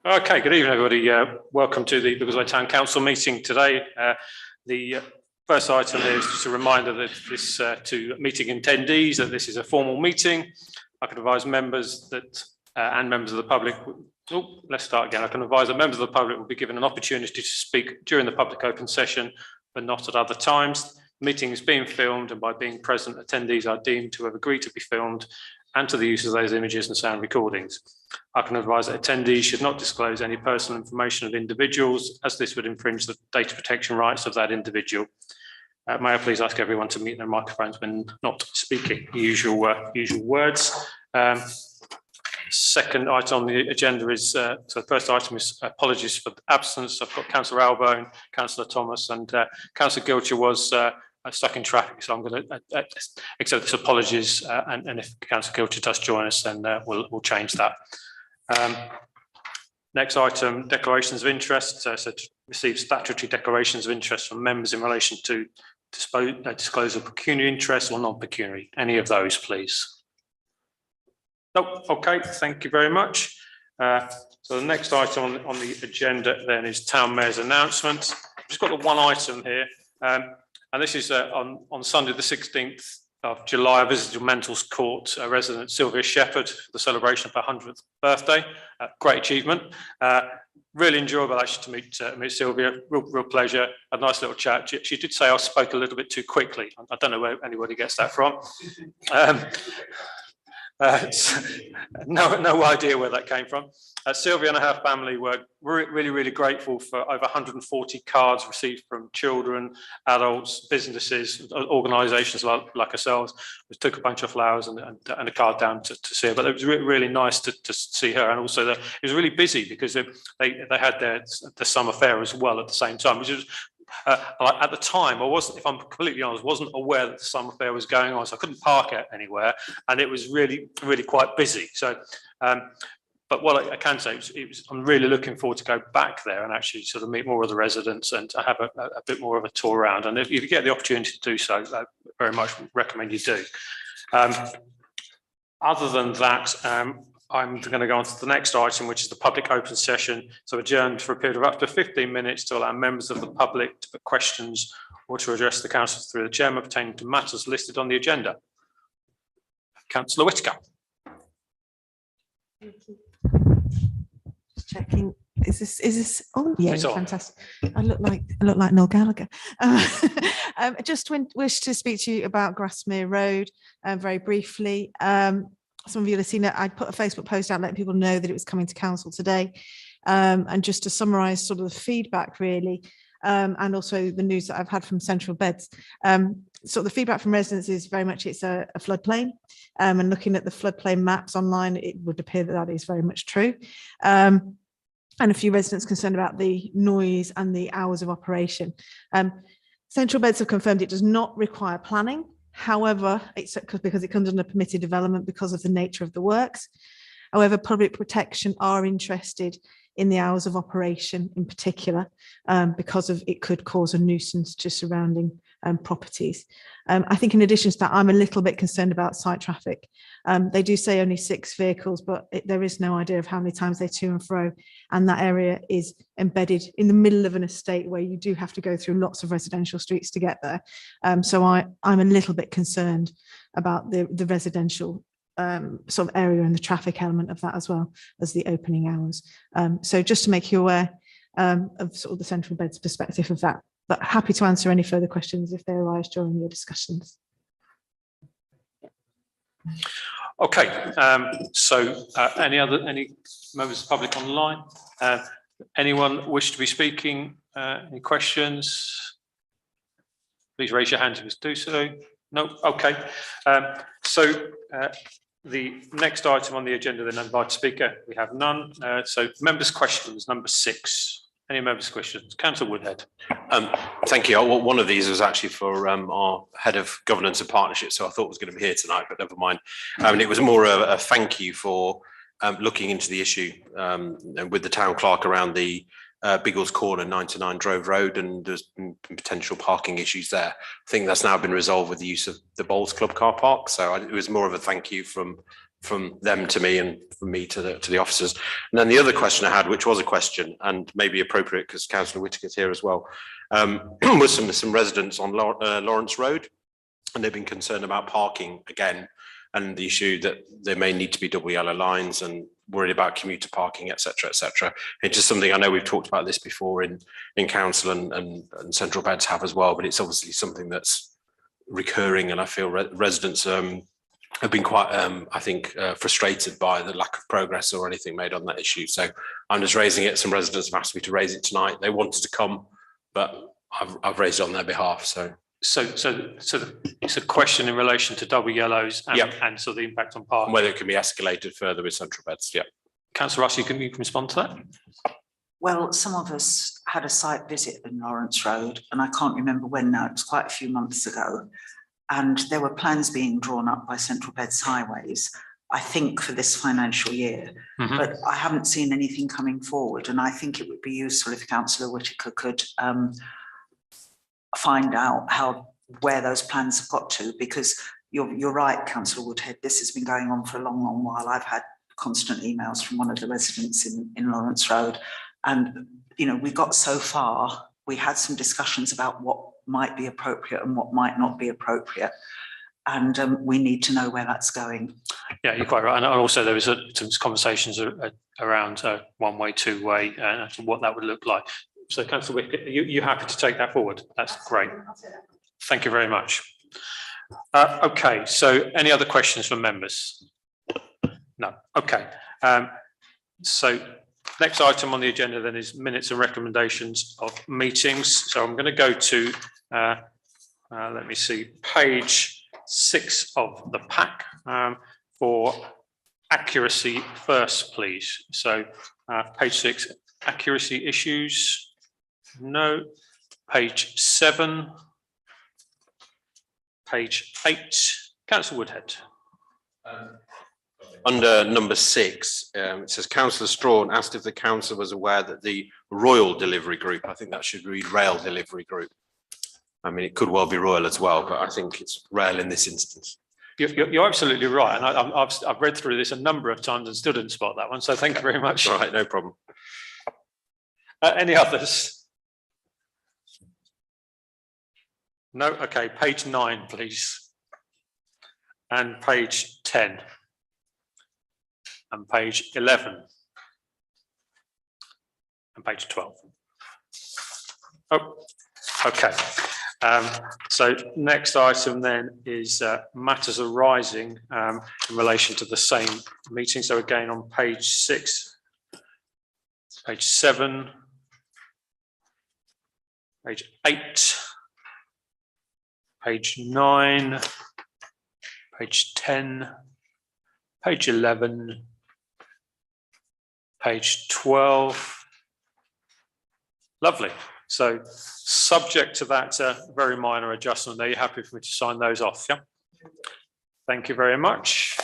Okay, good evening, everybody. Welcome to the Biggleswade Town Council meeting today. The first item here is just a reminder that this to meeting attendees that this is a formal meeting. I can advise members that and members of the public. Let's start again. I can advise that members of the public will be given an opportunity to speak during the public open session, but not at other times. The meeting is being filmed, and by being present, attendees are deemed to have agreed to be filmed and to the use of those images and sound recordings. I can advise that attendees should not disclose any personal information of individuals, as this would infringe the data protection rights of that individual. May I please ask everyone to mute their microphones when not speaking? Usual words. Second item on the agenda is, so the first item is apologies for the absence. I've got Councillor Albone, Councillor Thomas, and Councillor Gilcher was stuck in traffic, so I'm going to accept this apologies, and if Councillor Gilcher does join us, then we'll change that. Next item, declarations of interest. So to receive statutory declarations of interest from members in relation to disclosure of pecuniary interest or non-pecuniary. Any of those, please? No. Okay, thank you very much. So the next item on the agenda then is Town Mayor's announcement. I've just got the one item here. And this is on Sunday, the 16th of July, I visited Mentles Court resident Sylvia Shepherd for the celebration of her 100th birthday. Great achievement. Really enjoyable actually to meet Sylvia. Real pleasure. A nice little chat. She did say I spoke a little bit too quickly. I don't know where anybody gets that from. No idea where that came from. Sylvia and her family were really grateful for over 140 cards received from children, adults, businesses, organisations like ourselves. We took a bunch of flowers and a card down to see her, but it was really nice to see her. And also it was really busy because they had the summer fair as well at the same time, which was at the time, I wasn't, if I'm completely honest, wasn't aware that the summer fair was going on, so I couldn't park it anywhere, and it was really quite busy. So, but what I can say is I'm really looking forward to go back there and actually sort of meet more of the residents and to have a bit more of a tour around. And if you get the opportunity to do so, I very much recommend you do. Other than that, I'm going to go on to the next item, which is the public open session. So adjourned for a period of up to 15 minutes to allow members of the public to put questions or to address the council through the chairman pertaining to matters listed on the agenda. Councillor Whitaker. Thank you. Just checking. Is this on? Yeah, it's fantastic. On. I look like Noel Gallagher. Just wish to speak to you about Grasmere Road very briefly. Some of you have seen it. I put a Facebook post out letting people know that it was coming to council today. And just to summarise sort of the feedback really, and also the news that I've had from Central Beds. So the feedback from residents is very much it's a floodplain. And looking at the floodplain maps online, it would appear that is very much true. And a few residents concerned about the noise and the hours of operation. Central Beds have confirmed it does not require planning. However, it's because it comes under permitted development because of the nature of the works. However, public protection are interested in the hours of operation in particular, because of it could cause a nuisance to surrounding properties. I think in addition to that, I'm a little bit concerned about site traffic. They do say only 6 vehicles, but there is no idea of how many times they to and fro. And that area is embedded in the middle of an estate where you do have to go through lots of residential streets to get there. So I'm a little bit concerned about the residential sort of area and the traffic element of that, as well as the opening hours. So just to make you aware of sort of the Central Beds perspective of that, but happy to answer any further questions if they arise during your discussions. Okay, so any members of the public online? Anyone wish to be speaking? Any questions? Please raise your hand if you do so. No. Okay. So the next item on the agenda, then invite speaker. We have none. So members' questions, number 6. Any members' questions? Councillor Woodhead. Thank you. One of these was actually for our head of governance and partnerships, so I thought was going to be here tonight, but never mind. And it was more a thank you for looking into the issue with the town clerk around the Biggles Corner 99 Drove Road, and there's potential parking issues there. I think that's now been resolved with the use of the Bowls Club car park. So it was more of a thank you from from them to me and from me to the officers. And then the other question I had, which was a question and maybe appropriate because Councillor Whittaker's here as well, was some residents on Lawrence Road, and they've been concerned about parking again and the issue that there may need to be double yellow lines and worried about commuter parking, etc., etc. It's just something I know we've talked about this before in council and central beds have as well, but it's obviously something that's recurring, and I feel residents have been quite, I think, frustrated by the lack of progress or anything made on that issue. So I'm just raising it. Some residents have asked me to raise it tonight. They wanted to come, but I've raised it on their behalf. So it's a question in relation to double yellows and, and so the impact on parking. Whether it can be escalated further with central beds. Yeah. Councillor Russell, you can respond to that. Well, some of us had a site visit in Lawrence Road, and I can't remember when now, it was quite a few months ago. And there were plans being drawn up by Central Beds Highways, I think for this financial year, but I haven't seen anything coming forward. And I think it would be useful if Councillor Whittaker could find out where those plans have got to, because you're right, Councillor Woodhead, this has been going on for a long, long while. I've had constant emails from one of the residents in Lawrence Road, and we got so far. We had some discussions about what might be appropriate and what might not be appropriate, and we need to know where that's going. Yeah, you're quite right. And also there was some conversations around one-way, two-way, and what that would look like. So, Councillor Wick, are you happy to take that forward? That's great. Thank you very much. Okay, so any other questions from members? No. Okay. So next item on the agenda then is minutes and recommendations of meetings. So I'm going to go to, let me see, page 6 of the pack for accuracy first, please. So page 6, accuracy issues. No. Page 7. Page 8. Councillor Woodhead. Under number 6, it says Councillor Strawn asked if the council was aware that the Royal Delivery Group, I think that should read Rail Delivery Group. I mean, it could well be Royal as well, but I think it's Rail in this instance. You're absolutely right. And I've read through this a number of times and still didn't spot that one. So thank you very much. All right, no problem. Any others? No? Okay, page 9, please. And page 10. And page 11. And page 12. Oh, okay. So next item then is matters arising in relation to the same meeting. So again on page 6, page 7, page 8, page 9, page 10, page 11, page 12. Lovely. So subject to that very minor adjustment, are you happy for me to sign those off? Yeah. Thank you very much.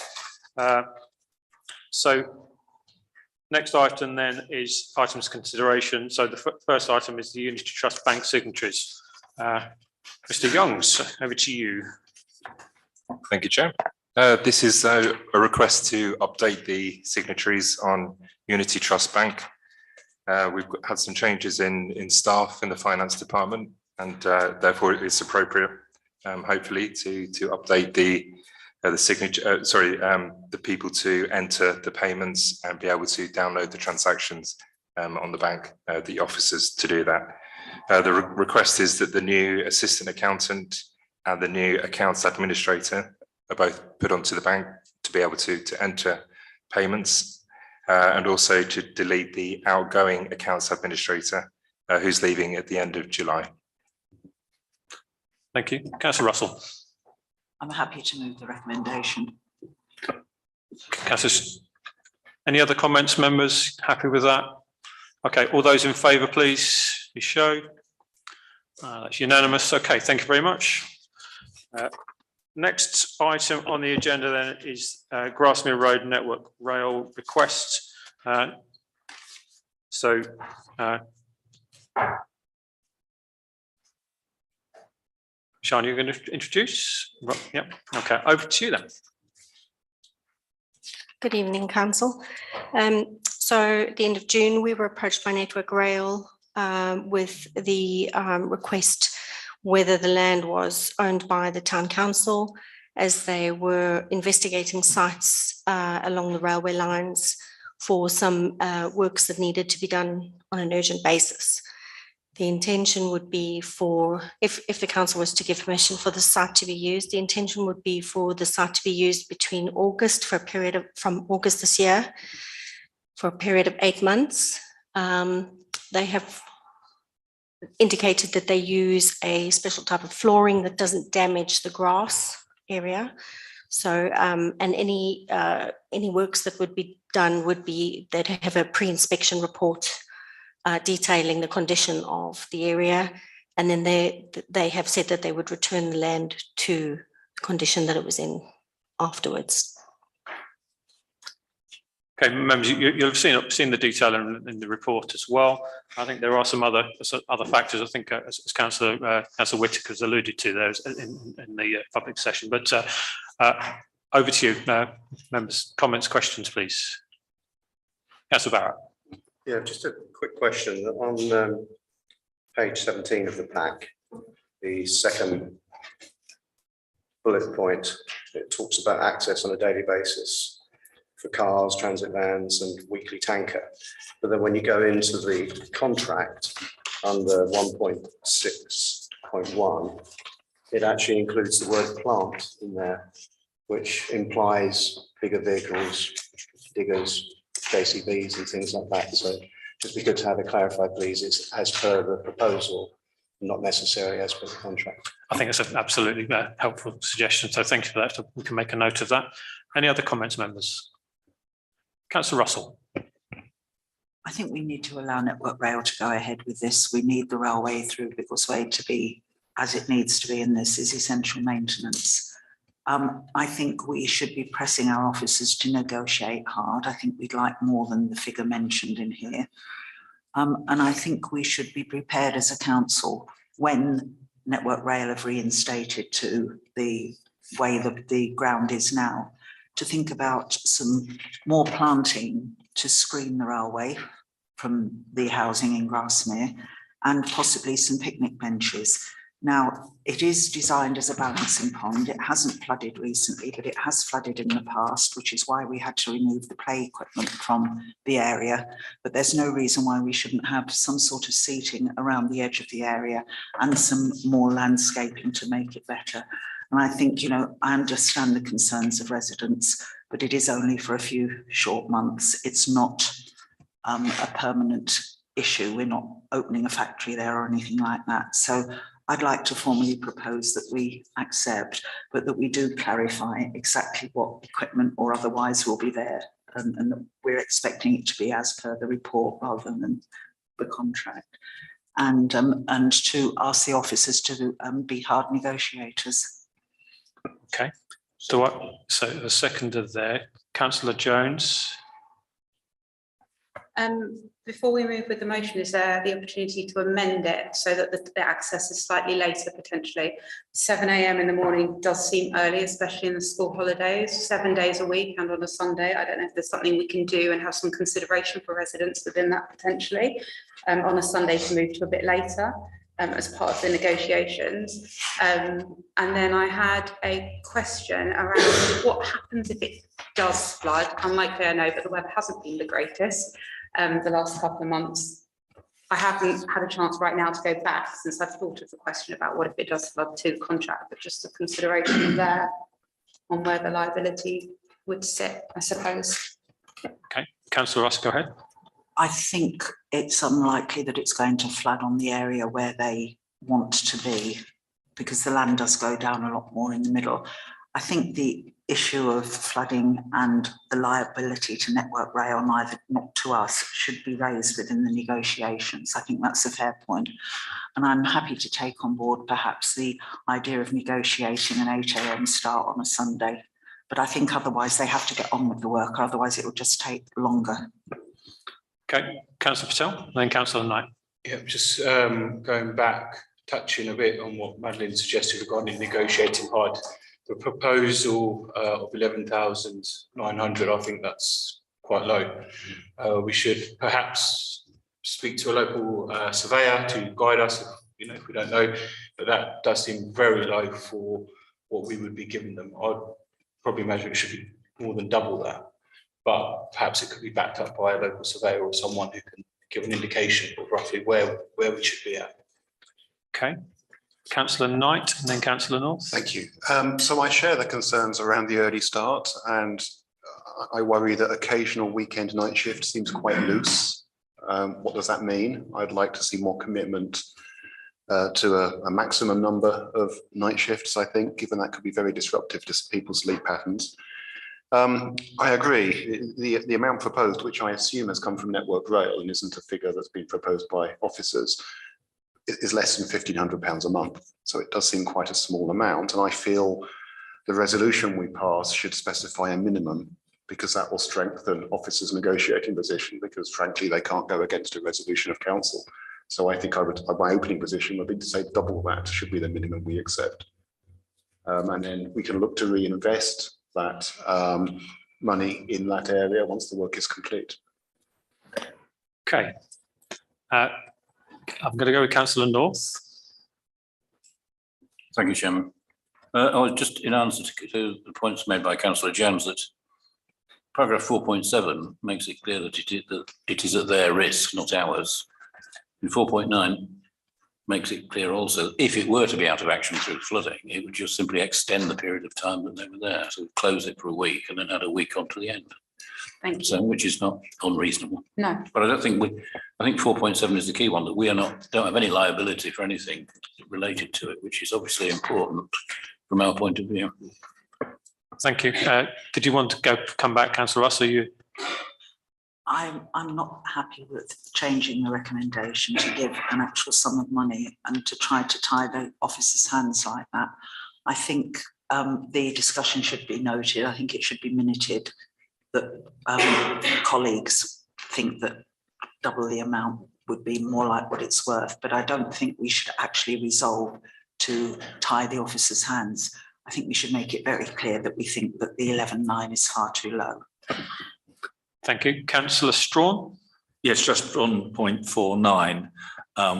So next item then is items consideration. So the first item is the Unity Trust Bank signatories. Mr. Youngs, over to you. Thank you, Chair. This is a request to update the signatories on Unity Trust Bank. We've had some changes in staff in the finance department, and therefore it's appropriate, hopefully, to update the signature. The people to enter the payments and be able to download the transactions on the bank. The officers to do that. The request is that the new assistant accountant and the new accounts administrator are both put onto the bank to be able to enter payments, and also to delete the outgoing accounts administrator who's leaving at the end of July. Thank you. Councillor Russell. I'm happy to move the recommendation. Councillor, any other comments, members? Happy with that? Okay, all those in favour, please, you show. That's unanimous. Okay, thank you very much. Next item on the agenda then is Grasmere Road Network Rail request. Sean, you're going to introduce? Yep. Okay, over to you then. Good evening, Council. So at the end of June, we were approached by Network Rail with the request whether the land was owned by the Town Council, as they were investigating sites along the railway lines for some works that needed to be done on an urgent basis. The intention would be for, if the council was to give permission for the site to be used, the intention would be for the site to be used between August for a period of, from August this year, for a period of 8 months. They have indicated that they use a special type of flooring that doesn't damage the grass area. So, and any works that would be done would be, they'd have a pre-inspection report detailing the condition of the area, and then they have said that they would return the land to the condition that it was in afterwards. Okay, members, you'll have seen the detail in the report as well. I think there are some other factors. I think as Councillor Whitaker's alluded to those in the public session. But over to you, members. Comments, questions, please. Councillor Barrett. Yeah, just a quick question. On page 17 of the pack, the second bullet point, it talks about access on a daily basis for cars, transit vans and weekly tanker. But then when you go into the contract under 1.6.1, it actually includes the word plant in there, which implies bigger vehicles, diggers, JCBs and things like that. So just be good to have it clarified, please. It's as per the proposal, not necessarily as per the contract. I think it's an absolutely helpful suggestion. So thank you for that. We can make a note of that. Any other comments, members? Councillor Russell. I think we need to allow Network Rail to go ahead with this. We need the railway through Biggleswade to be as it needs to be, and this is essential maintenance. I think we should be pressing our officers to negotiate hard. I think we'd like more than the figure mentioned in here. And I think we should be prepared as a council when Network Rail have reinstated to the way that the ground is now, to think about some more planting to screen the railway from the housing in Grasmere, and possibly some picnic benches. Now, it is designed as a balancing pond. It hasn't flooded recently, but it has flooded in the past, which is why we had to remove the play equipment from the area. But there's no reason why we shouldn't have some sort of seating around the edge of the area and some more landscaping to make it better. And I think, you know, I understand the concerns of residents, but it is only for a few short months. It's not a permanent issue. We're not opening a factory there or anything like that. So I'd like to formally propose that we accept, but that we do clarify exactly what equipment or otherwise will be there, and that we're expecting it to be as per the report rather than the contract, and to ask the officers to be hard negotiators. Okay, so a seconder there, Councillor Jones. Before we move with the motion, is there the opportunity to amend it so that the access is slightly later potentially? 7 AM in the morning does seem early, especially in the school holidays, 7 days a week and on a Sunday. I don't know if there's something we can do and have some consideration for residents within that potentially on a Sunday to move to a bit later as part of the negotiations. And then I had a question around what happens if it does flood. Unlikely, I know, but the weather hasn't been the greatest the last couple of months. I haven't had a chance right now to go back since I've thought of the question about what if it does flood to the contract, but just a consideration there on where the liability would sit, I suppose. Okay, Councillor Ross, go ahead. I think it's unlikely that it's going to flood on the area where they want to be, because the land does go down a lot more in the middle. I think the issue of flooding and the liability to Network Rail, neither not to us, should be raised within the negotiations. I think that's a fair point. And I'm happy to take on board perhaps the idea of negotiating an 8 AM start on a Sunday. But I think otherwise they have to get on with the work, otherwise it will just take longer. Okay, Councillor Patel, then Councillor Knight. Yeah, just going back, touching a bit on what Madeline suggested regarding negotiating hard. the proposal of 11,900, I think that's quite low. We should perhaps speak to a local surveyor to guide us, if we don't know, but that does seem very low for what we would be giving them. I'd probably imagine it should be more than double that, but perhaps it could be backed up by a local surveyor or someone who can give an indication of roughly where we should be at. Okay. Councillor Knight and then Councillor North. Thank you. So I share the concerns around the early start, and I worry that occasional weekend night shift seems quite loose. What does that mean? I'd like to see more commitment to a maximum number of night shifts, I think, given that could be very disruptive to people's sleep patterns. I agree. The amount proposed, which I assume has come from Network Rail and isn't a figure that's been proposed by officers, is less than £1,500 a month. So it does seem quite a small amount. And I feel the resolution we pass should specify a minimum, because that will strengthen officers' negotiating position, because frankly, they can't go against a resolution of council. So I think my opening position would be to say double that should be the minimum we accept. And then we can look to reinvest that money in that area once the work is complete. Okay. I'm going to go with Councillor North. Thank you, Chairman. I was just in answer to the points made by Councillor Jones that paragraph 4.7 makes it clear that it is at their risk, not ours. And 4.9 makes it clear also, if it were to be out of action through flooding, it would just simply extend the period of time that they were there. So close it for a week and then add a week on to the end. Thank you. So, which is not unreasonable. No. But I don't think I think 4.7 is the key one, that we don't have any liability for anything related to it, which is obviously important from our point of view. Thank you. Did you want to come back, Councillor Russell? I'm not happy with changing the recommendation to give an actual sum of money and to try to tie the officers' hands like that. I think the discussion should be noted. I think it should be minuted that colleagues think that double the amount would be more like what it's worth, but I don't think we should actually resolve to tie the officers' hands. I think we should make it very clear that we think that the 11.9 is far too low. Thank you. Councillor Strawn. Yes, just on point 4.9,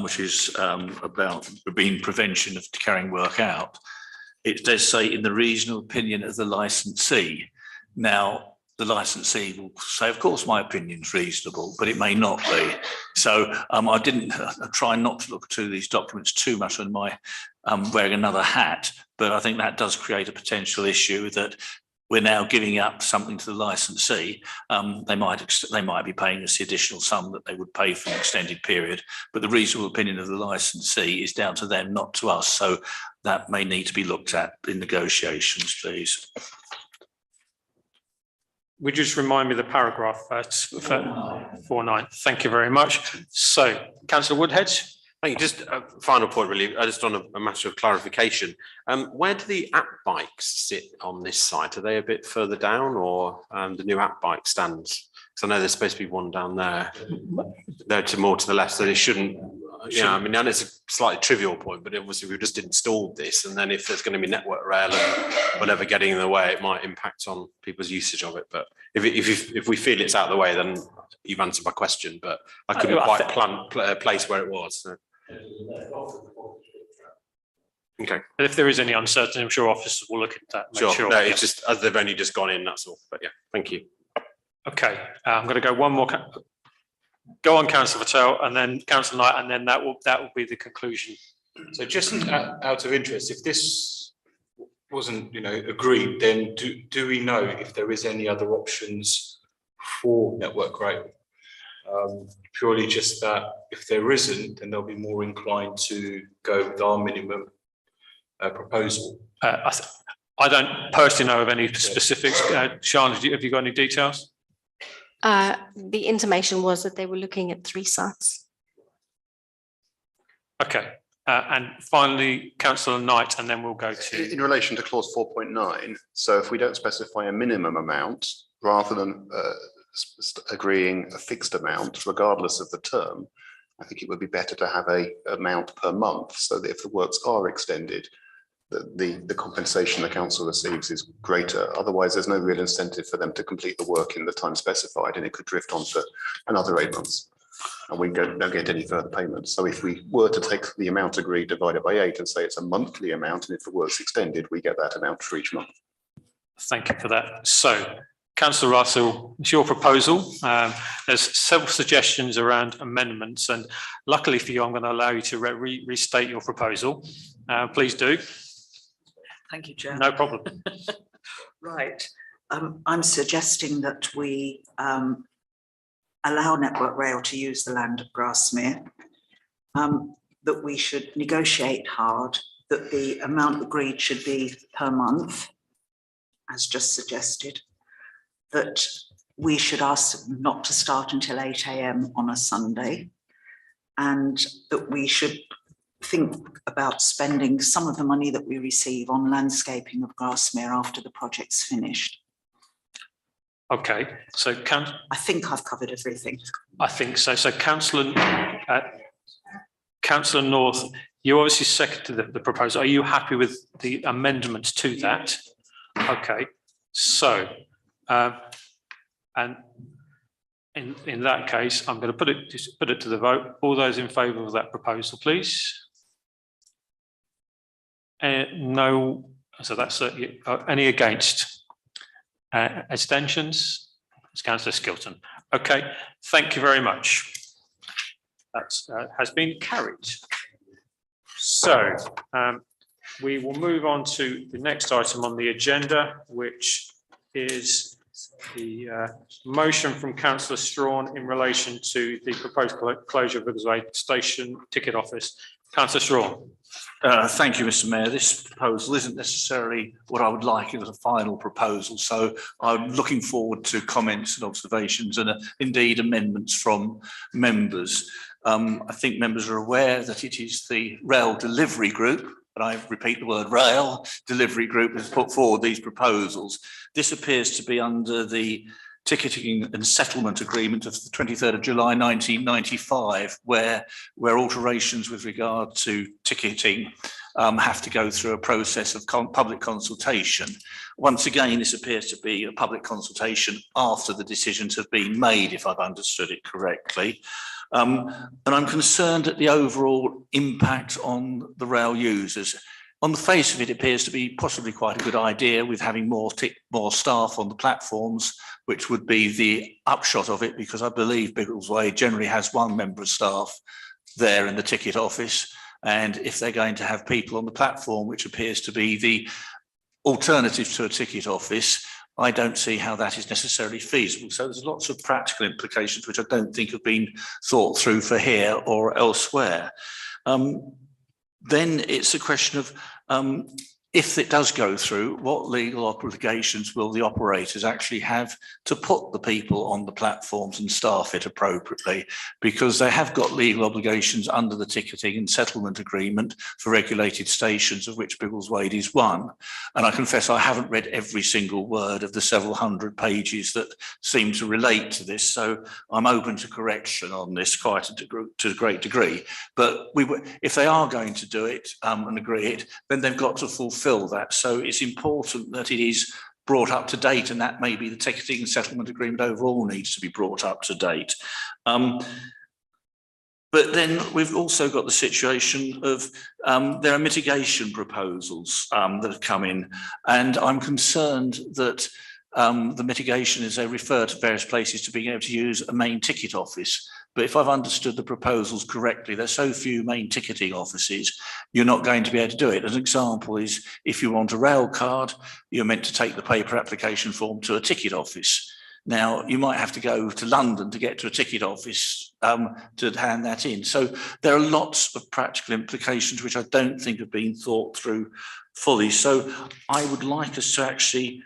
which is about being prevention of carrying work out. It does say in the reasonable opinion of the licensee. Now, the licensee will say, of course, my opinion's reasonable, but it may not be. So I didn't try not to look through these documents too much on my wearing another hat, but I think that does create a potential issue that we're now giving up something to the licensee. They might be paying us the additional sum that they would pay for an extended period, but the reasonable opinion of the licensee is down to them, not to us. So that may need to be looked at in negotiations, please. Would you just remind me the paragraph? 4.9. Thank you very much. So, Councillor Woodhead. Thank you. Just a final point, really, just on a matter of clarification. Where do the app bikes sit on this site? Are they a bit further down, or the new app bike stands? Because I know there's supposed to be one down there. They're more to the left, so they shouldn't. Yeah, I mean, and it's a slightly trivial point, but obviously we've just installed this, and then if there's going to be Network Rail and whatever getting in the way, it might impact on people's usage of it. But if we feel it's out of the way, then you've answered my question. But I couldn't quite place where it was. So. Okay. But if there is any uncertainty, I'm sure officers will look at that. Sure. No, it's just as they've only just gone in. That's all. But yeah, thank you. Okay, I'm going to go one more. Go on, Councillor Patel, and then Councillor Knight, and then that will be the conclusion. So just out of interest, if this wasn't agreed, then do we know if there is any other options for Network Rail? Purely just that if there isn't, then they'll be more inclined to go with our minimum proposal. I don't personally know of any specifics. Sian, have you got any details? The intimation was that they were looking at 3 sites. Okay, and finally, Councillor Knight, and then we'll go to... In relation to clause 4.9, so if we don't specify a minimum amount, rather than agreeing a fixed amount, regardless of the term, I think it would be better to have a amount per month, so that if the works are extended, the compensation the council receives is greater. Otherwise, there's no real incentive for them to complete the work in the time specified, and it could drift on for another 8 months. And we don't get any further payments. So if we were to take the amount agreed divided by 8 and say it's a monthly amount, and if the work's extended, we get that amount for each month. Thank you for that. So, Councillor Russell, it's your proposal. There's several suggestions around amendments, and luckily for you, I'm going to allow you to restate your proposal. Please do. Thank you, Chair. No problem. Right. I'm suggesting that we allow Network Rail to use the land of Grasmere, that we should negotiate hard, that the amount agreed should be per month, as just suggested, that we should ask them not to start until 8 AM on a Sunday, and that we should think about spending some of the money that we receive on landscaping of Grasmere after the project's finished. Okay, so I think I've covered everything. I think so. So Councillor North, you obviously seconded the proposal. Are you happy with the amendments to that? Okay, so and in that case, I'm going to put it to the vote. All those in favour of that proposal, please. No. So that's any against? Abstentions? It's Councillor Skilton. Okay, thank you very much. That has been carried. So we will move on to the next item on the agenda, which is the motion from Councillor Strawn in relation to the proposed closure of Biggleswade Station Ticket Office. Councillor Strawn. Thank you, Mr. Mayor. This proposal isn't necessarily what I would like as a final proposal, so I'm looking forward to comments and observations and indeed amendments from members. I think members are aware that it is the Rail Delivery Group, and I repeat the word Rail Delivery Group, has put forward these proposals. This appears to be under the Ticketing and Settlement Agreement of the 23rd of July 1995, where alterations with regard to ticketing have to go through a process of public consultation. Once again, this appears to be a public consultation after the decisions have been made, if I've understood it correctly. And I'm concerned at the overall impact on the rail users. On the face of it, it appears to be possibly quite a good idea with having more staff on the platforms, which would be the upshot of it, because I believe Biggleswade generally has one member of staff there in the ticket office. And if they're going to have people on the platform, which appears to be the alternative to a ticket office, I don't see how that is necessarily feasible. So there's lots of practical implications, which I don't think have been thought through for here or elsewhere. Then it's a question of if it does go through, what legal obligations will the operators actually have to put the people on the platforms and staff it appropriately? Because they have got legal obligations under the Ticketing and Settlement Agreement for regulated stations, of which Biggleswade is one. And I confess I haven't read every single word of the several hundred pages that seem to relate to this, so I'm open to correction on this quite to a great degree. But if they are going to do it and agree it, then they've got to fulfil that. So it's important that it is brought up to date, and that maybe the Ticketing and Settlement Agreement overall needs to be brought up to date. But then we've also got the situation of there are mitigation proposals that have come in, and I'm concerned that the mitigation is they refer to various places to being able to use a main ticket office. But if I've understood the proposals correctly, there's so few main ticketing offices, you're not going to be able to do it. An example is if you want a rail card, you're meant to take the paper application form to a ticket office. Now, you might have to go to London to get to a ticket office to hand that in. So there are lots of practical implications which I don't think have been thought through fully. So I would like us to actually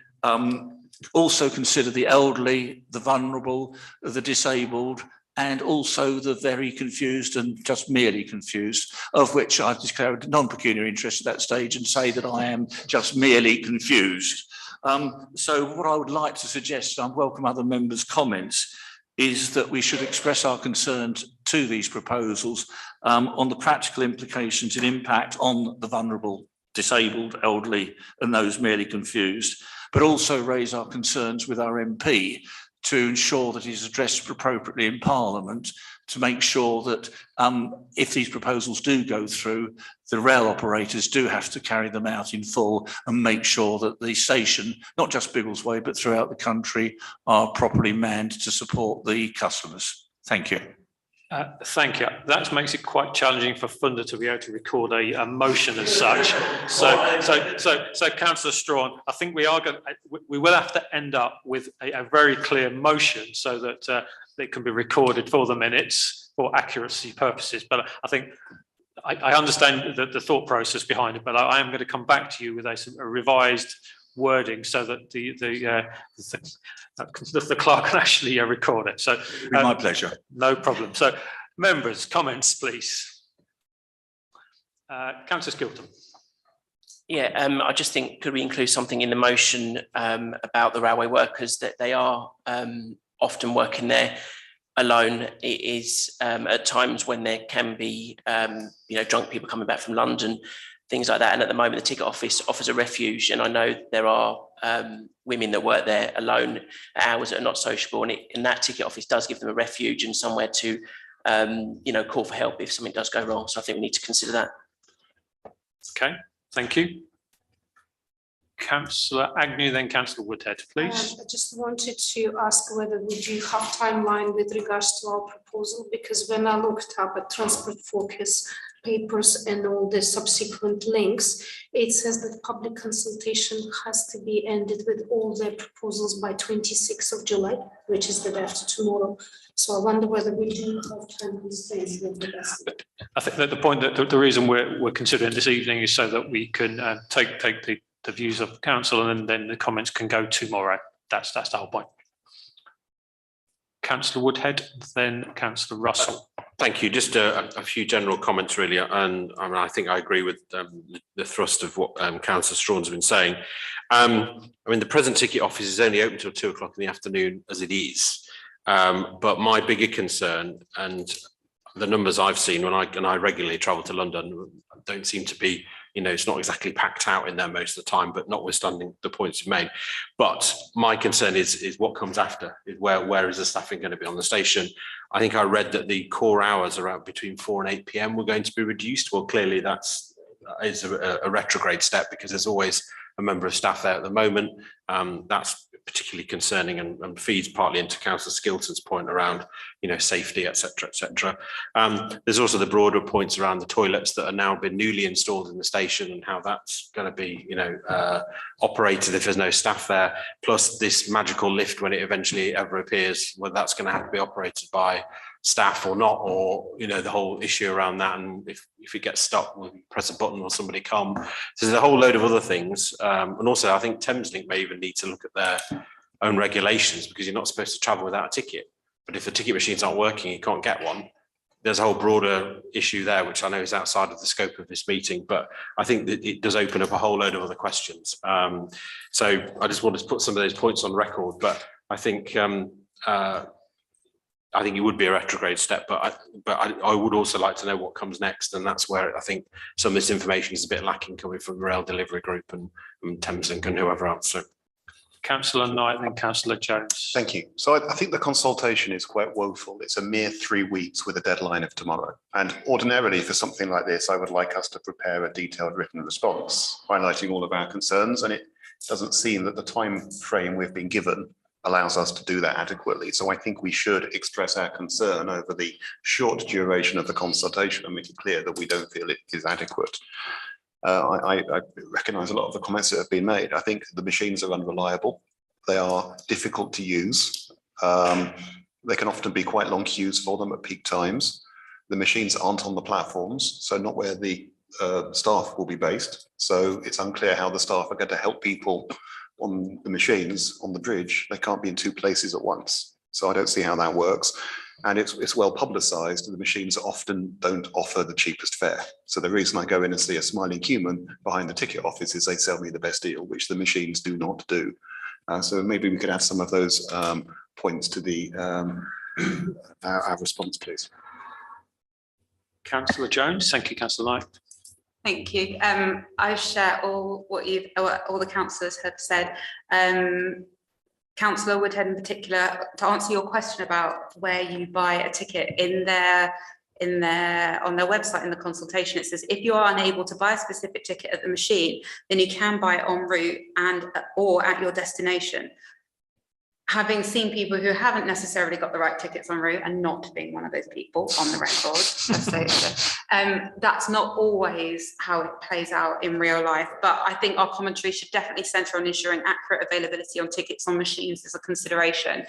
also consider the elderly, the vulnerable, the disabled, and also the very confused and just merely confused, of which I've declared non-pecuniary interest at that stage and say that I am just merely confused. So what I would like to suggest, and I welcome other members' comments, is that we should express our concerns to these proposals on the practical implications and impact on the vulnerable, disabled, elderly, and those merely confused, but also raise our concerns with our MP to ensure that it is addressed appropriately in Parliament, to make sure that if these proposals do go through, the rail operators do have to carry them out in full and make sure that the station, not just Biggleswade, but throughout the country, are properly manned to support the customers. Thank you. Thank you. That makes it quite challenging for Funda to be able to record a motion as such. So Councillor Strawn, I think we will have to end up with a very clear motion so that it can be recorded for the minutes for accuracy purposes. But I think I understand the thought process behind it, but I am going to come back to you with a revised wording so that the clerk can actually record it. So It'd be my pleasure. No problem. So members, comments, please. Councillor Skilton. Yeah, I just think, could we include something in the motion about the railway workers, that they are often working there alone. It is at times when there can be drunk people coming back from London, things like that. And at the moment, the ticket office offers a refuge. And I know there are women that work there alone at hours that are not sociable. And that ticket office does give them a refuge and somewhere to, call for help if something does go wrong. So I think we need to consider that. Okay, thank you. Councillor Agnew, then Councillor Woodhead, please. I just wanted to ask whether we do have timeline with regards to our proposal, because when I looked up at Transport Focus papers and all the subsequent links, it says that public consultation has to be ended with all their proposals by 26th of July, which is the day after tomorrow. So I wonder whether we do have time constraints with the rest. I think that the point that the reason we're considering this evening is so that we can take the views of council, and then the comments can go tomorrow. That's the whole point. Councillor Woodhead, then Councillor Russell. Thank you. Just a few general comments, really, and I think I agree with the thrust of what Councillor Strawn's been saying. The present ticket office is only open till 2 o'clock in the afternoon, as it is. But my bigger concern, and the numbers I've seen when I regularly travel to London, don't seem to be, it's not exactly packed out in there most of the time, but notwithstanding the points you made. But my concern is what comes after, is where is the staffing going to be on the station? I think I read that the core hours around between 4 and 8 p.m. were going to be reduced. Well, clearly that is a retrograde step, because there's always a member of staff there at the moment. That's particularly concerning and feeds partly into Councillor Skilton's point around, safety, etc., etc. There's also the broader points around the toilets that are now been newly installed in the station, and how that's going to be, operated if there's no staff there. Plus this magical lift, when it eventually ever appears, whether that's going to have to be operated by staff or not, or the whole issue around that, and if it gets stuck, we'll press a button or somebody come. So there's a whole load of other things, and also I think Thameslink may even need to look at their own regulations, because you're not supposed to travel without a ticket, but if the ticket machines aren't working, you can't get one. There's a whole broader issue there, which I know is outside of the scope of this meeting, but I think that it does open up a whole load of other questions. So I just wanted to put some of those points on record, but I think it would be a retrograde step, but I would also like to know what comes next, and that's where I think some of this information is a bit lacking, coming from the Rail Delivery Group and Thameslink and whoever else. So, Councillor Knight, then Councillor Jones. Thank you. So I think the consultation is quite woeful. It's a mere 3 weeks with a deadline of tomorrow. And ordinarily for something like this, I would like us to prepare a detailed written response, highlighting all of our concerns. And it doesn't seem that the time frame we've been given allows us to do that adequately. So I think we should express our concern over the short duration of the consultation and make it clear that we don't feel it is adequate. I recognise a lot of the comments that have been made. I think the machines are unreliable. They are difficult to use. They can often be quite long queues for them at peak times. The machines aren't on the platforms, so not where the staff will be based. So it's unclear how the staff are going to help people on the machines on the bridge. They can't be in 2 places at once. So I don't see how that works. And it's well publicised. The machines often don't offer the cheapest fare. So the reason I go in and see a smiling human behind the ticket office is they sell me the best deal, which the machines do not do. So maybe we could add some of those points to the our response, please. Councillor Jones. Thank you, Councillor Knight. Thank you. I share all all the councillors have said. Councillor Woodhead in particular, to answer your question about where you buy a ticket on their website in the consultation, it says if you are unable to buy a specific ticket at the machine, then you can buy it en route or at your destination. Having seen people who haven't necessarily got the right tickets en route, and not being one of those people on the record, that's not always how it plays out in real life. But I think our commentary should definitely centre on ensuring accurate availability on tickets on machines as a consideration.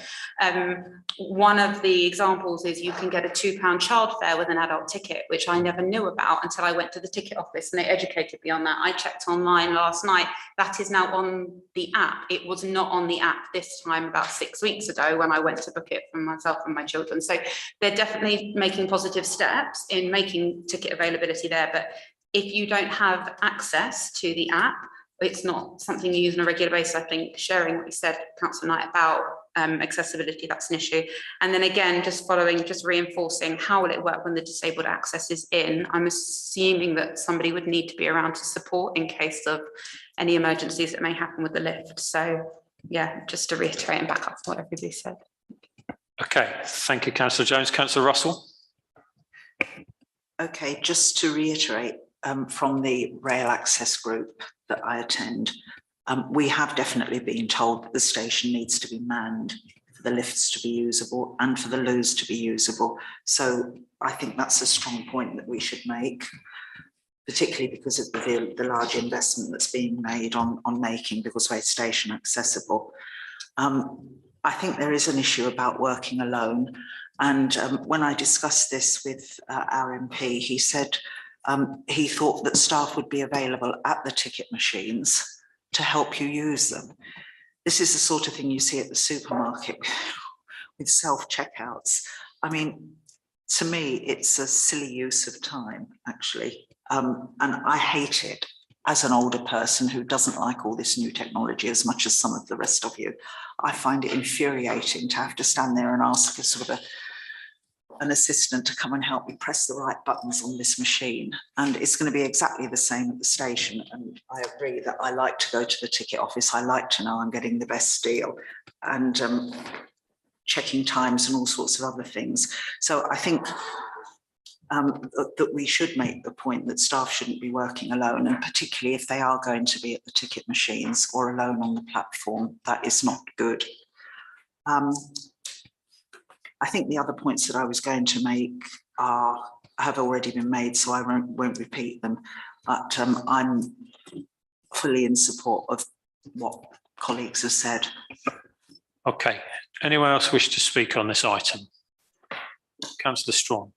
One of the examples is you can get a £2 child fare with an adult ticket, which I never knew about until I went to the ticket office and they educated me on that. I checked online last night. That is now on the app. It was not on the app this time about 6 weeks ago when I went to book it for myself and my children. So they're definitely making positive steps in making ticket availability there. But if you don't have access to the app, it's not something you use on a regular basis. I think sharing what you said, Councillor Knight, about accessibility, that's an issue. And then again, just reinforcing, how will it work when the disabled access is in? I'm assuming that somebody would need to be around to support in case of any emergencies that may happen with the lift. So yeah, just to reiterate and back up what everybody said. Okay, thank you, Councillor Jones. Councillor Russell. Okay, just to reiterate, from the rail access group that I attend, we have definitely been told that the station needs to be manned for the lifts to be usable and for the loos to be usable. So I think that's a strong point that we should make, particularly because of the large investment that's being made on making Biggleswade station accessible. I think there is an issue about working alone. And when I discussed this with our MP, he said he thought that staff would be available at the ticket machines to help you use them. This is the sort of thing you see at the supermarket with self-checkouts. I mean, to me, it's a silly use of time, actually. And I hate it as an older person who doesn't like all this new technology as much as some of the rest of you. I find it infuriating to have to stand there and ask for sort of an assistant to come and help me press the right buttons on this machine. And it's going to be exactly the same at the station. And I agree that I like to go to the ticket office. I like to know I'm getting the best deal and checking times and all sorts of other things. So I think that we should make the point that staff shouldn't be working alone, and particularly if they are going to be at the ticket machines or alone on the platform, that is not good. I think the other points that I was going to make have already been made, so I won't repeat them, but I'm fully in support of what colleagues have said. Okay, anyone else wish to speak on this item? Councillor Strong.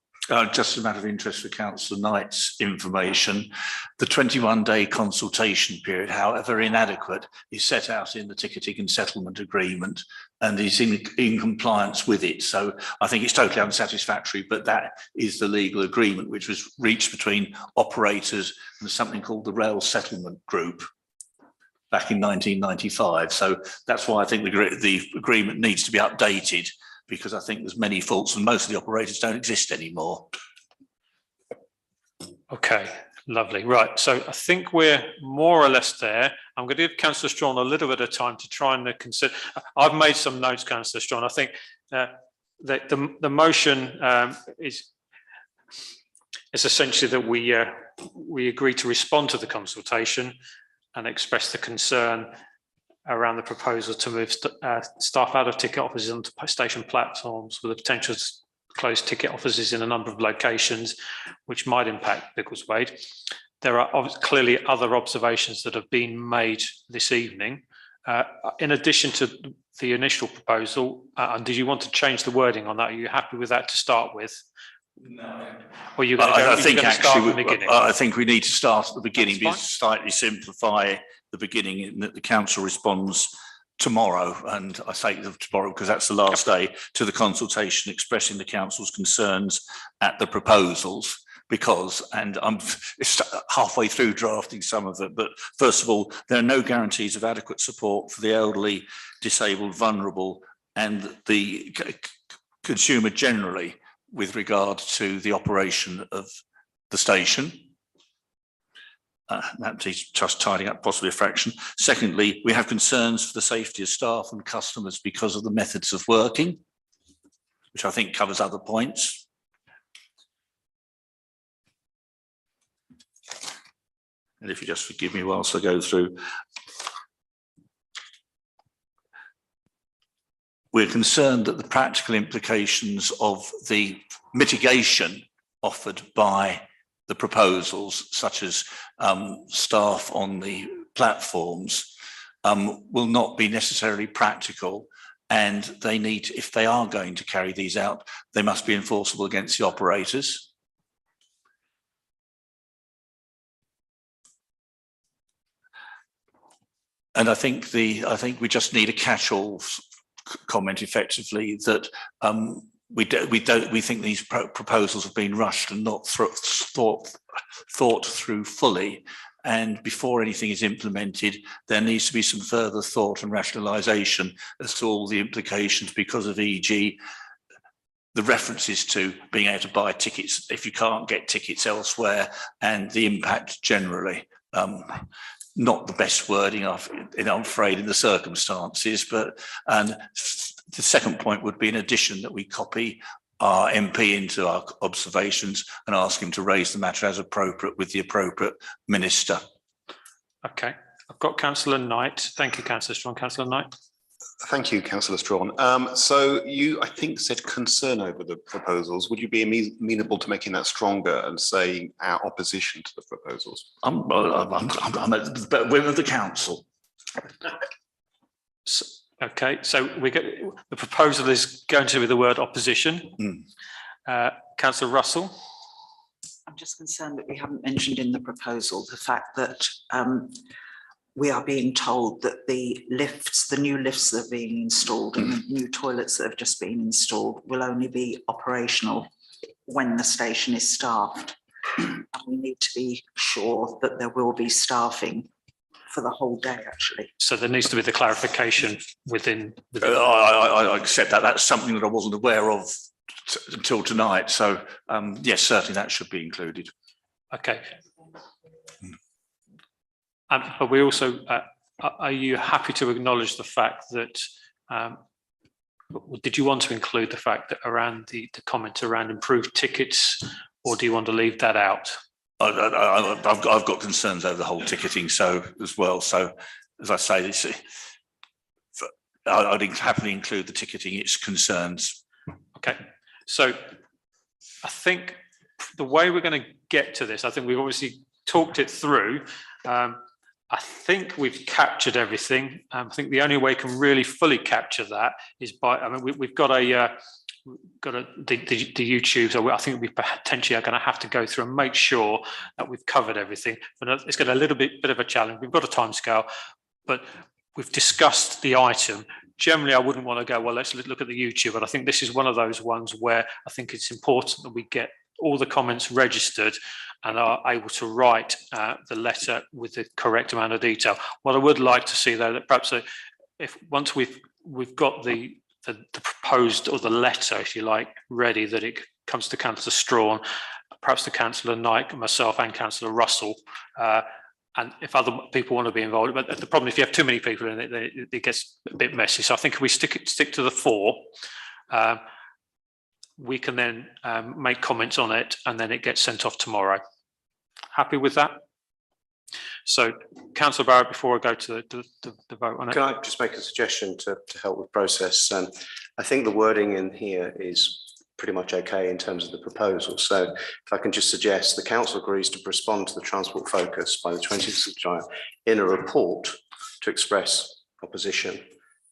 Just a matter of interest for Councillor Knight's information, the 21-day consultation period, however inadequate, is set out in the ticketing and settlement agreement and is in compliance with it. So I think it's totally unsatisfactory, but that is the legal agreement which was reached between operators and something called the Rail Settlement Group back in 1995. So that's why I think the agreement needs to be updated, because I think there's many faults and most of the operators don't exist anymore. Okay, lovely. Right, so I think we're more or less there. I'm going to give Councillor Strawn a little bit of time to try and consider. I've made some notes, Councillor Strawn. I think the motion is essentially that we agree to respond to the consultation and express the concern around the proposal to move staff out of ticket offices onto station platforms with the potential to close ticket offices in a number of locations, which might impact Biggleswade. There are clearly other observations that have been made this evening. In addition to the initial proposal, and did you want to change the wording on that? Are you happy with that to start with? No. Or you I think actually, I think we need to start at the beginning, because slightly simplify the beginning, in that the council responds tomorrow, and I say tomorrow because that's the last day, to the consultation expressing the council's concerns at the proposals. Because, and I'm halfway through drafting some of them, but first of all, there are no guarantees of adequate support for the elderly, disabled, vulnerable, and the consumer generally with regard to the operation of the station. that needs just tidying up possibly a fraction. Secondly, we have concerns for the safety of staff and customers because of the methods of working, which I think covers other points. And if you just forgive me whilst I go through. We're concerned that the practical implications of the mitigation offered by the proposals, such as staff on the platforms, will not be necessarily practical, and they need, if they are going to carry these out, they must be enforceable against the operators. And I think we just need a catch-all comment effectively that we think these proposals have been rushed and not thought through fully, and before anything is implemented there needs to be some further thought and rationalisation as to all the implications, because of e.g. the references to being able to buy tickets if you can't get tickets elsewhere, and the impact generally. Not the best wording, I'm afraid, in the circumstances, and the second point would be, in addition, that we copy our MP into our observations and ask him to raise the matter as appropriate with the appropriate minister. Okay, I've got Councillor Knight. Thank you, Councillor Strong. Councillor Knight. Thank you, Councillor Strawn. So you, I think, said concern over the proposals. Would you be amenable to making that stronger and saying our opposition to the proposals? I'm at the whim of the council. Okay, so the proposal is going to be the word opposition. Councillor Russell. I'm just concerned that we haven't mentioned in the proposal the fact that we are being told that the new lifts that are being installed and the new toilets that have just been installed will only be operational when the station is staffed. And we need to be sure that there will be staffing for the whole day, actually. So there needs to be the clarification within. I accept that. That's something that I wasn't aware of until tonight. So yes, certainly that should be included. Okay. But we also, are you happy to acknowledge the fact that, did you want to include the fact that around the comment around improved tickets, or do you want to leave that out? I've got concerns over the whole ticketing as well. So as I say, I'd happily include the ticketing, its concerns. Okay, so I think the way we're going to get to this, I think we've obviously talked it through. I think we've captured everything. I think the only way we can really fully capture that is by, I mean, we've got the YouTube, so I think we potentially are going to have to go through and make sure that we've covered everything. But it's got a little bit of a challenge. We've got a timescale, but we've discussed the item. Generally, I wouldn't want to go, well, let's look at the YouTube, but I think this is one of those ones where I think it's important that we get all the comments registered and are able to write the letter with the correct amount of detail. What I would like to see, though, that perhaps if once we've got the proposed, or the letter, if you like, ready, that it comes to Councillor Strawn, perhaps to Councillor Knight, myself, and Councillor Russell, and if other people want to be involved. But the problem, if you have too many people in it, it gets a bit messy. So I think if we stick to the 4, we can then make comments on it, and then it gets sent off tomorrow. Happy with that? So, Councillor Barrett, before I go to the vote on it. Can I just make a suggestion to help with process? I think the wording in here is pretty much okay in terms of the proposal. So if I can just suggest, the council agrees to respond to the transport focus by the 20th of July in a report to express opposition,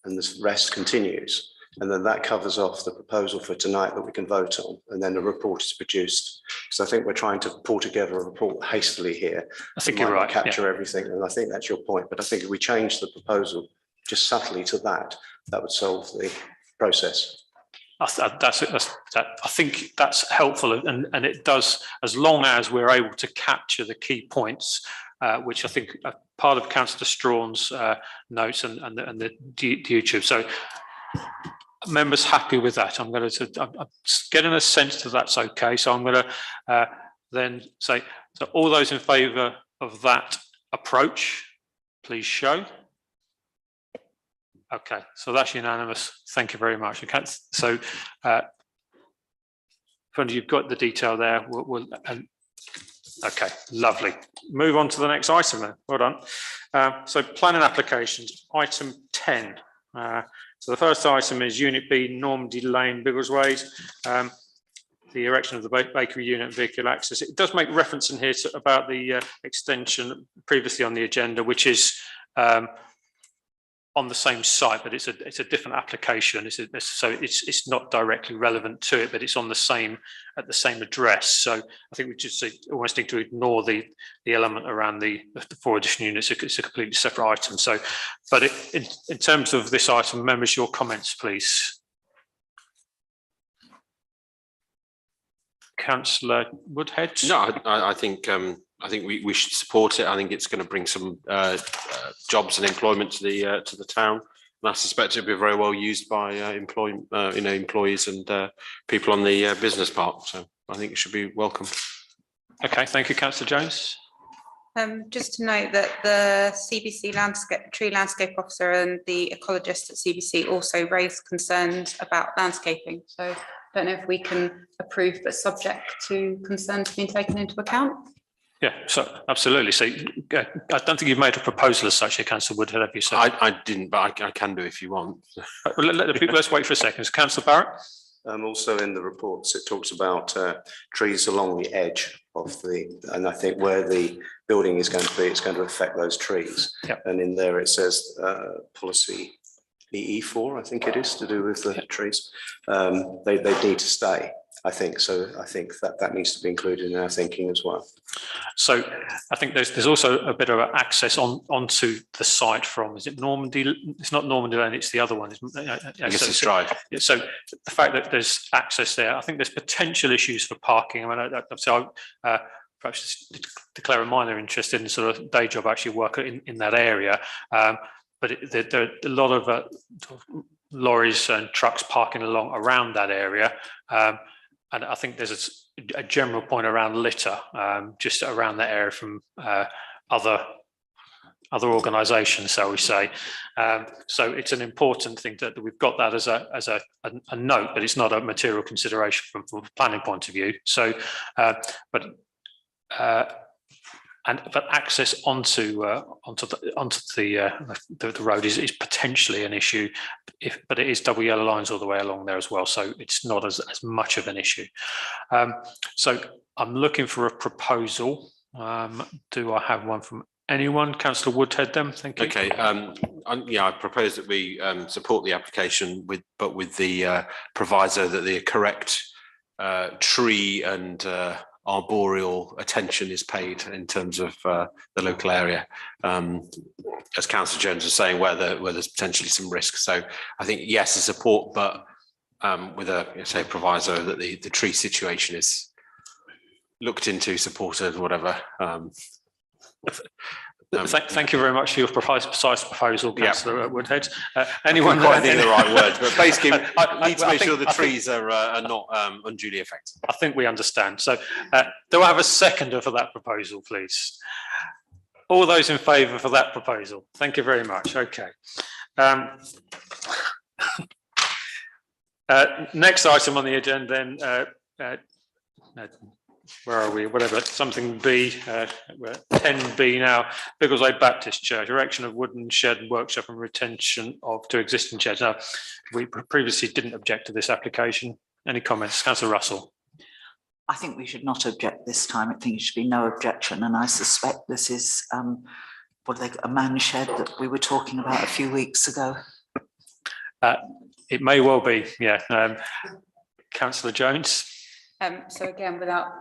and the rest continues. And then that covers off the proposal for tonight that we can vote on, and then the report is produced. So I think we're trying to pull together a report hastily here. I think you're right. Capture everything, and I think that's your point. But I think if we change the proposal just subtly to that, that would solve the process. I think that's helpful, and it does, as long as we're able to capture the key points, which I think are part of Councillor Strawn's notes and the YouTube. So, members happy with that? I'm getting a sense that that's okay. So I'm going to then say, so all those in favour of that approach, please show. Okay, so that's unanimous. Thank you very much. So, you've got the detail there. Okay, lovely. Move on to the next item then. Well done. So planning applications, item 10. So the first item is Unit B, Normandy Lane, Biggleswade. The erection of the bakery unit and vehicle access. It does make reference in here about the extension previously on the agenda, which is on the same site, but it's a different application. So it's not directly relevant to it, but it's on the same at the same address. So I think we just almost need to ignore the element around the 4 additional units. It's a completely separate item. So, but in terms of this item, members, your comments, please. Councillor Woodhead. No, I think we should support it. I think it's going to bring some jobs and employment to the town. And I suspect it'll be very well used by employees and people on the business park. So I think it should be welcome. Okay, thank you, Councillor Jones. Just to note that the CBC tree landscape officer and the ecologist at CBC also raised concerns about landscaping. So I don't know if we can approve, but subject to concerns being taken into account. Yeah, so absolutely. So I don't think you've made a proposal as such here, Councillor Woodhead, have you, sir? I didn't, but I can do if you want. Let's wait for a second. Councillor Barrett? Also in the reports, it talks about trees along the edge of and I think where the building is going to be, it's going to affect those trees. Yep. And in there it says policy EE4, I think it is, to do with the trees. They need to stay, I think. So I think that needs to be included in our thinking as well. So I think there's also a bit of access onto the site from, is it Normandy? It's not Normandy Lane, it's the other one. I guess it's Drive. So the fact that there's access there, I think there's potential issues for parking. I mean, so perhaps declare a minor interest in sort of day job actually work in that area. But there are a lot of lorries and trucks parking around that area. And I think there's a general point around litter, just around that area from other organisations, shall we say. So it's an important thing that we've got that as a note, but it's not a material consideration from a planning point of view. So, but access onto the road is potentially an issue, but it is double yellow lines all the way along there as well, so it's not as much of an issue. So I'm looking for a proposal. Do I have one from anyone? Councillor Woodhead, then. Thank you. Okay. Yeah, I propose that we support the application but with the proviso that the correct tree and arboreal attention is paid in terms of the local area, as Councillor Jones was saying, where there's potentially some risk. So I think yes, the support, but with a proviso that the tree situation is looked into, supported, whatever. Thank you very much for your precise proposal, Councillor Woodhead. Anyone quite think the right words, but basically need to make sure the trees are not unduly affected. I think we understand. So do I have a seconder for that proposal, please? All those in favour for that proposal? Thank you very much. Okay. Next item on the agenda then, where are we? Whatever, something B, we're 10B now. Biggleswade Baptist Church, erection of wooden shed, workshop and retention of 2 existing sheds. Now, we previously didn't object to this application. Any comments? Councillor Russell. I think we should not object this time. I think it should be no objection. And I suspect this is a man shed that we were talking about a few weeks ago. It may well be, yeah. Councillor Jones. So again, without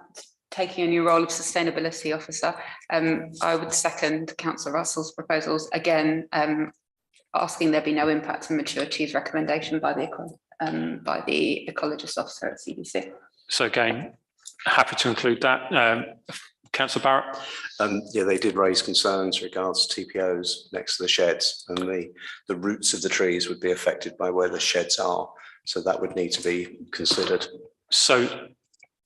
taking a new role of sustainability officer, I would second Councillor Russell's proposals. Again, asking there be no impact on mature trees recommendation by the ecologist officer at CBC. So again, happy to include that. Councillor Barrett. Yeah, they did raise concerns regards to TPOs next to the sheds, and the roots of the trees would be affected by where the sheds are. So that would need to be considered. So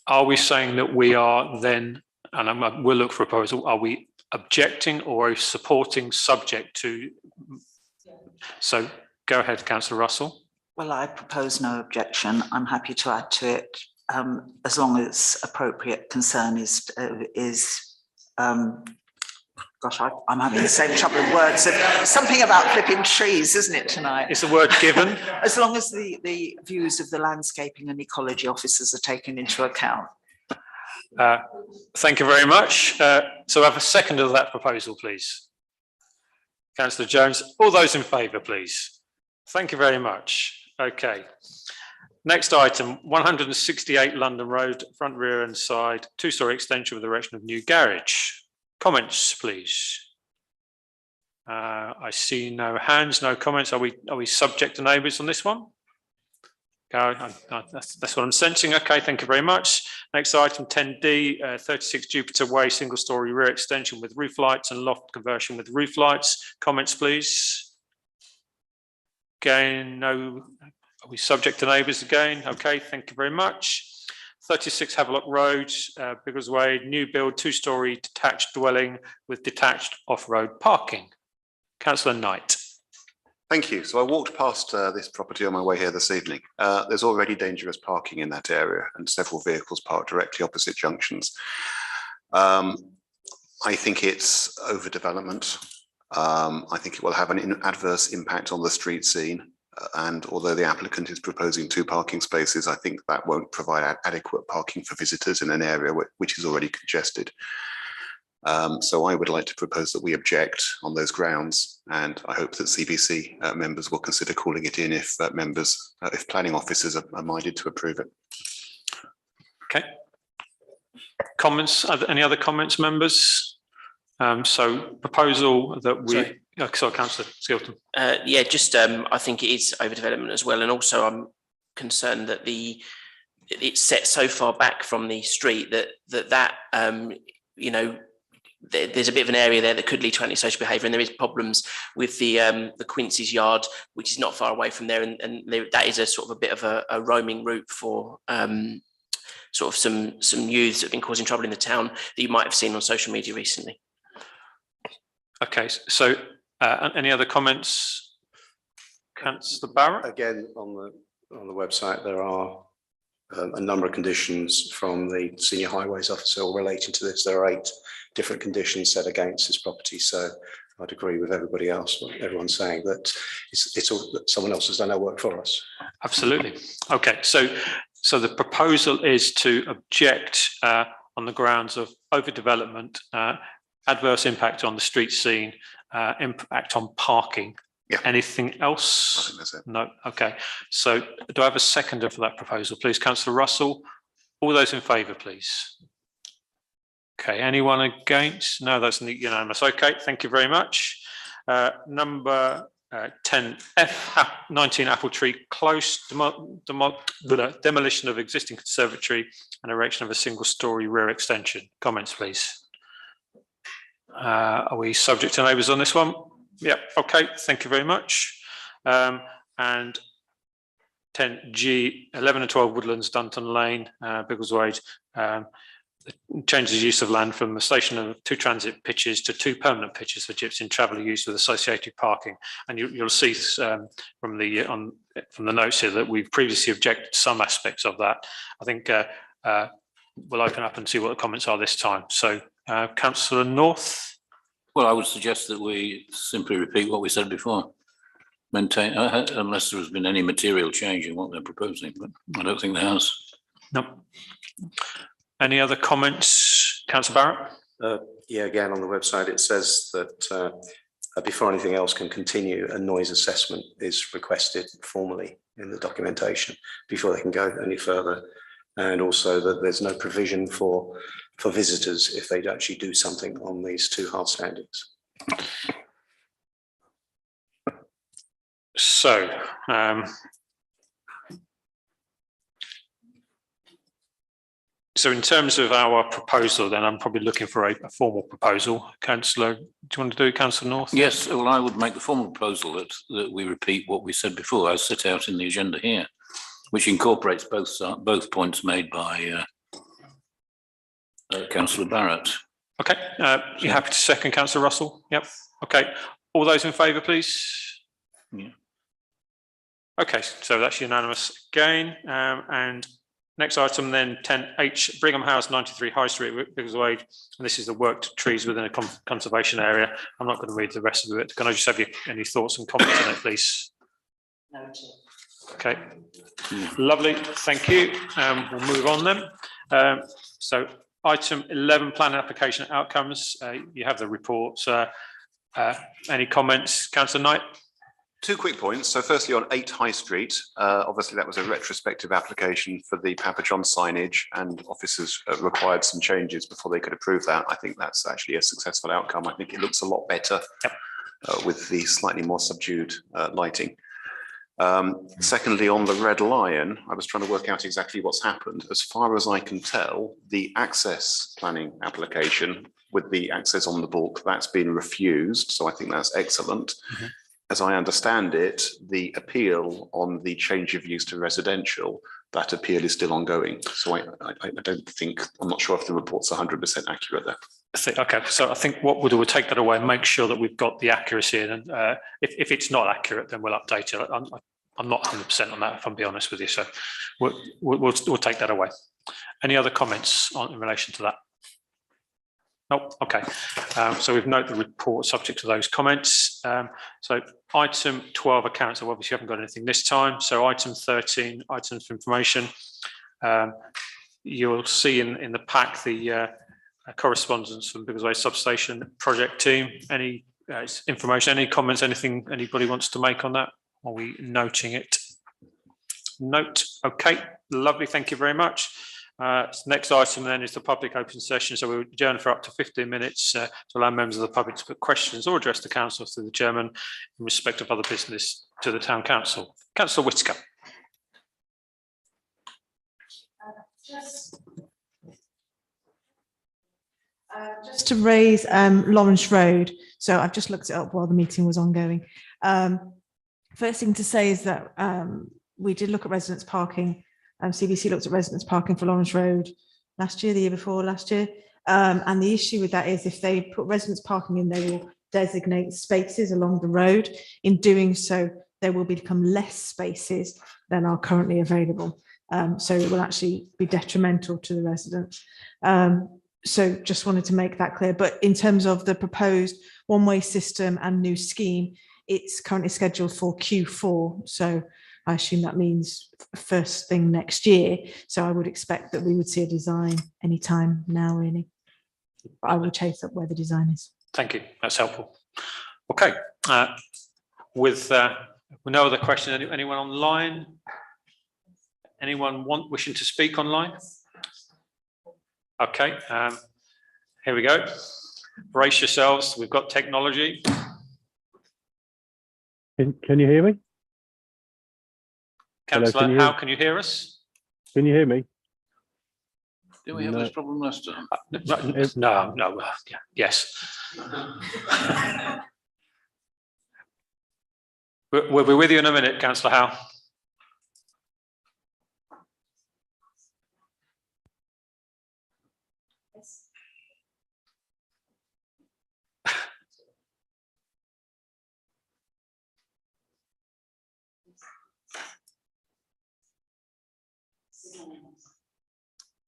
are we saying that we are then, and we'll look for a proposal, are we objecting or are you supporting subject to? So go ahead, Councillor Russell. Well, I propose no objection. I'm happy to add to it as long as appropriate concern is gosh, I'm having the same trouble with words. Something about flipping trees, isn't it, tonight? Is the word given? As long as the views of the landscaping and ecology officers are taken into account. Thank you very much. So I have a second of that proposal, please. Councillor Jones, all those in favour, please. Thank you very much. Okay. Next item, 168 London Road, front, rear and side, two-storey extension with erection of new garage. Comments, please. I see no hands, no comments. Are we subject to neighbours on this one? That's what I'm sensing. Okay, thank you very much. Next item, 10D, 36 Jupiter Way, single-storey rear extension with roof lights and loft conversion with roof lights. Comments, please. Again, no. Are we subject to neighbours again? Okay, thank you very much. 36 Havelock Road, Biggleswade, new build, two-storey detached dwelling with detached off-road parking. Councillor Knight. Thank you. So I walked past this property on my way here this evening. There's already dangerous parking in that area and several vehicles parked directly opposite junctions. I think it's overdevelopment. I think it will have an adverse impact on the street scene. And although the applicant is proposing 2 parking spaces, I think that won't provide adequate parking for visitors in an area which is already congested. So I would like to propose that we object on those grounds, and I hope that CBC members will consider calling it in if if planning officers are minded to approve it. Okay. Comments? Any other comments, members? So proposal that we. Sorry, Councillor Skilton. Yeah, just I think it is overdevelopment as well, and also I'm concerned that it's set so far back from the street that you know, there's a bit of an area there that could lead to antisocial behaviour, and there is problems with the Quincy's yard, which is not far away from there, and that is a sort of a bit of a roaming route for sort of some youths that have been causing trouble in the town that you might have seen on social media recently. Okay, so any other comments? Councillor Barrett? Again, on the website, there are a number of conditions from the senior highways officer relating to this. There are 8 different conditions set against this property. So I'd agree with everybody else, everyone's saying that it's all that someone else has done our work for us. Absolutely. Okay, so the proposal is to object on the grounds of overdevelopment, adverse impact on the street scene, impact on parking. Yeah. Anything else? I think that's it. No. Okay. So do I have a seconder for that proposal, please? Councillor Russell. All those in favour, please. Okay. Anyone against? No, that's unanimous. Okay. Thank you very much. Number 10F, 19 Apple Tree Close, demolition of existing conservatory and erection of a single-storey rear extension. Comments, please. Are we subject to neighbours on this one? Yeah, okay, thank you very much. And 10G, 11 and 12 Woodlands, Dunton Lane, Biggleswade, changes use of land from a station of 2 transit pitches to 2 permanent pitches for gypsy and traveller use with associated parking. And you'll see from the notes here that we've previously objected to some aspects of that. I think we'll open up and see what the comments are this time. So Councillor North. Well, I would suggest that we simply repeat what we said before. Maintain, unless there has been any material change in what they're proposing, but I don't think there has. No. Any other comments, Councillor Barrett? Yeah, again, on the website, it says that before anything else can continue, a noise assessment is requested formally in the documentation before they can go any further. And also that there's no provision for visitors if they actually do something on these 2 hard standings. So, so in terms of our proposal, then I'm probably looking for a formal proposal. Councillor, do you want to do it, Councillor North? Yes, well, I would make the formal proposal that we repeat what we said before, as set out in the agenda here, which incorporates both points made by Councillor Barrett. Okay, you happy to second, councillor Russell? Yep. Okay, all those in favour, please? Yeah. Okay, so that's unanimous again. And next item then, 10H, Brigham House, 93 High Street, Biggleswade. And this is the worked trees within a conservation area. I'm not going to read the rest of it. Can I just have any thoughts and comments on it, please? Noted. Okay, lovely, thank you. We'll move on then. So item 11, planning application outcomes. You have the reports. Any comments, councillor Knight? 2 quick points. So firstly, on 8 High Street, obviously that was a retrospective application for the Papa John signage, and officers required some changes before they could approve that. I think that's actually a successful outcome. I think it looks a lot better with the slightly more subdued lighting. Secondly, on the Red Lion, I was trying to work out exactly what's happened. As far as I can tell, the access planning application with the access on the book, that's been refused. So I think that's excellent. As I understand it, the appeal on the change of use to residential, that appeal is still ongoing. So I don't think, I'm not sure if the report's 100% accurate there. Okay, so I think what we'll take that away and make sure that we've got the accuracy in. And if it's not accurate, then we'll update it. I'm not 100% on that, if I'm being honest with you. So we'll take that away. Any other comments in relation to that? Nope. Okay. So we've noted the report subject to those comments. So item 12 accounts. So obviously you haven't got anything this time. So item 13, items of information. You'll see in the pack the correspondence from Biggleswade substation project team. Any information, any comments, anything anybody wants to make on that? Are we noting it? Note. Okay. Lovely. Thank you very much. Next item then is the public open session. So we'll adjourn for up to 15 minutes to allow members of the public to put questions or address the council through the chairman in respect of other business to the town council. Councillor Whitaker. Just to raise Lawrence Road. So I've just looked it up while the meeting was ongoing. First thing to say is that we did look at residence parking. CBC looked at residence parking for Lawrence Road last year, the year before last year. And the issue with that is if they put residence parking in, they will designate spaces along the road. In doing so, there will become less spaces than are currently available. So it will actually be detrimental to the residents. So just wanted to make that clear. But in terms of the proposed one-way system and new scheme, it's currently scheduled for Q4. So I assume that means first thing next year. So I would expect that we would see a design anytime now, really. But I will chase up where the design is. Thank you. That's helpful. Okay. With no other question, anyone online? Anyone wishing to speak online? Okay. Here we go. Brace yourselves. We've got technology. Can you hear me? Councillor, how can you hear us? Can you hear me? Did we have this problem last time? No. Yes. We'll be with you in a minute, Councillor Howe.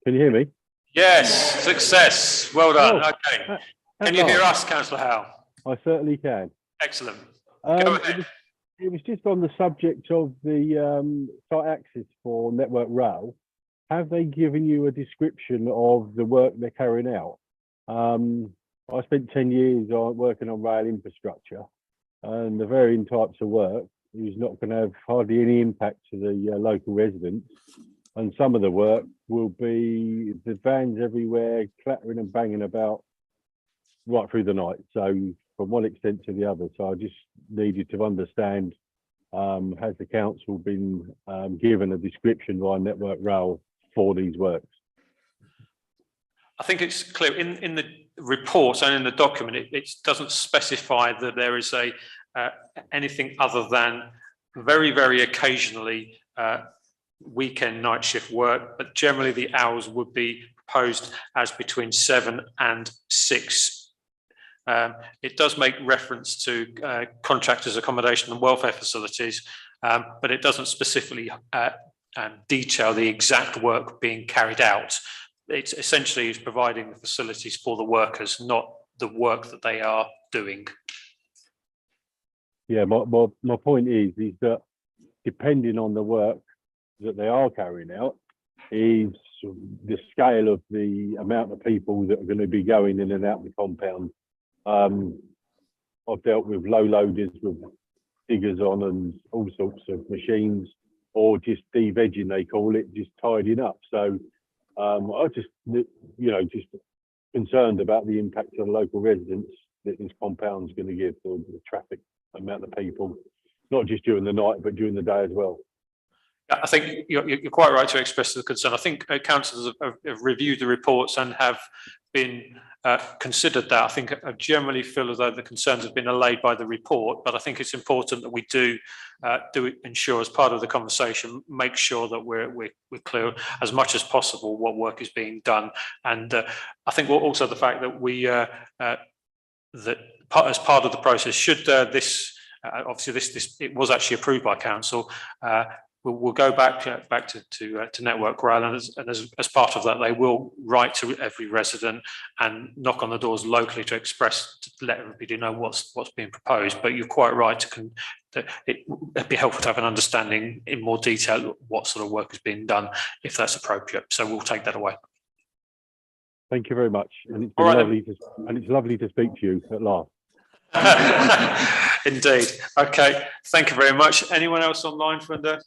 Can you hear me? Yes, success. Well done. Oh, okay. Can you hear us, Councillor Howe? I certainly can. Excellent. Go ahead. It was just on the subject of the site access for Network Rail. Have they given you a description of the work they're carrying out? I spent 10 years working on rail infrastructure, and the varying types of work is not going to have hardly any impact to the local residents. And some of the work will be the vans everywhere, clattering and banging about right through the night. So from one extent to the other. So I just needed to understand, has the council been given a description via Network Rail for these works? I think it's clear in the report and in the document, it doesn't specify that there is anything other than very, very occasionally weekend night shift work, but generally the hours would be proposed as between 7 and 6. It does make reference to contractors' accommodation and welfare facilities, but it doesn't specifically detail the exact work being carried out. It essentially is providing the facilities for the workers, not the work that they are doing. Yeah, my point is that depending on the work that they are carrying out, is the scale of the amount of people that are going to be going in and out of the compound. I've dealt with low loaders with diggers on and all sorts of machines, or just de-vegging, they call it, just tidying up. So I just, just concerned about the impact on local residents that this compound is going to give, the traffic amount of people, not just during the night, but during the day as well. I think you're quite right to express the concern. I think councillors have reviewed the reports and have been considered that. I think I generally feel as though the concerns have been allayed by the report, but I think it's important that we do ensure, as part of the conversation, make sure that we're clear as much as possible what work is being done. And I think also the fact that we as part of the process, should this obviously this it was actually approved by council. We'll go back to Network Rail, and as part of that, they will write to every resident and knock on the doors locally to let everybody know what's being proposed. But you're quite right that it'd be helpful to have an understanding in more detail what sort of work is being done, if that's appropriate. So we'll take that away. Thank you very much, and it's been lovely to speak to you at last. Indeed. Okay. Thank you very much. Anyone else online for the